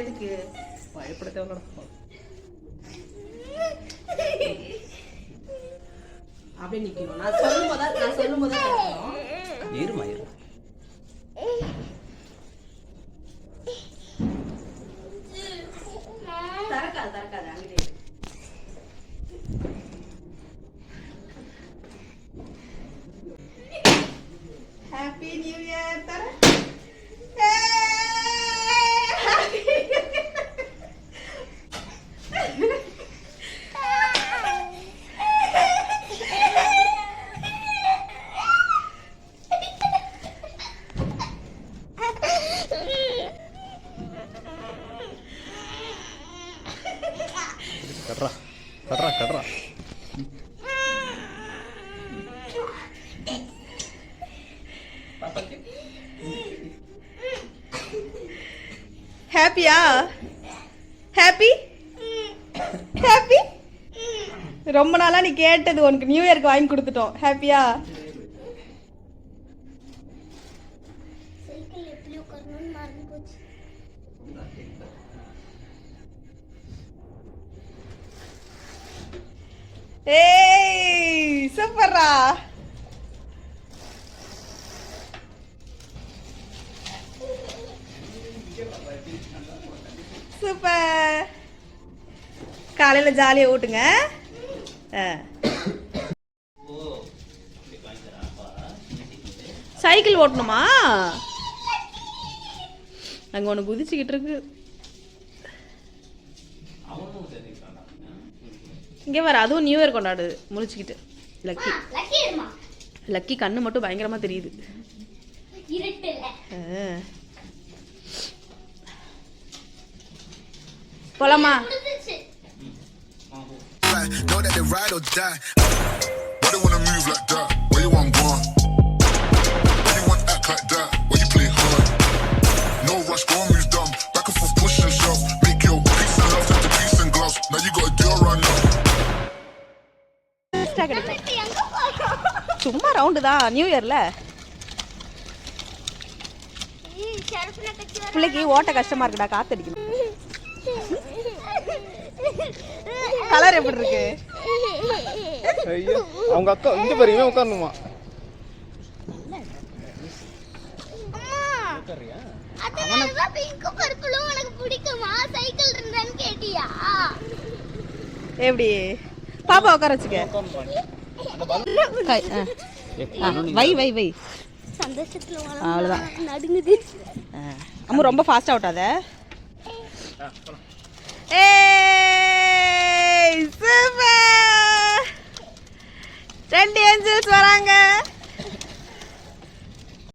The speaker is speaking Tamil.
எதுக்கு பயப்பட அப்படியே நிக்கணும். நான் சொல்லும் போதா இருமா தரக்காது அங்கே ஹாப்பி நியூ இயர் தர கட்றா ஹாப்பியா? Happy happy? ரொம்ப நாளா நீ கேட்டது உனக்கு நியூ இயருக்கு வாங்கி கொடுத்துட்டோம். ஹாப்பியா? ஏய் சூப்பர்ரா. சூப்பர். காலையில ஜாலியா ஓட்டுங்க. சைக்கிள் ஓட்டணுமா? அங்க ஒண்ணு குதிச்சுக்கிட்டு இருக்கு. இங்க வர அதுவும் நியூ இயர் கொண்டாடுது முழிச்சுக்கிட்டு. லக்கி கண்ணு மட்டும் பயங்கரமா தெரியுது. போலாமா? சும்மா ரவுண்டு தான் நியூ இயர்ல. பிள்ளைக்கு ஓட்ட கஷ்டமா இருக்குடா, காத்தடிக்கணும். கலர் எப்படி இருக்கு? ஐயோ அவங்க அக்கா இங்க பாருங்க உட்காரணுமா? அதனால பிங்க் பர்பிளும் உனக்கு பிடிக்குமா? சைக்கிள் இருந்தான்னு கேட்டியா? எப்படி பாப்பா உட்கார வச்சுக்க. வை வை வை. சந்தோஷத்துல அவ்வளவுதான். நடுங்குது. அம்மா ரொம்ப ஃபாஸ்டா ஓட்டாத. ஏ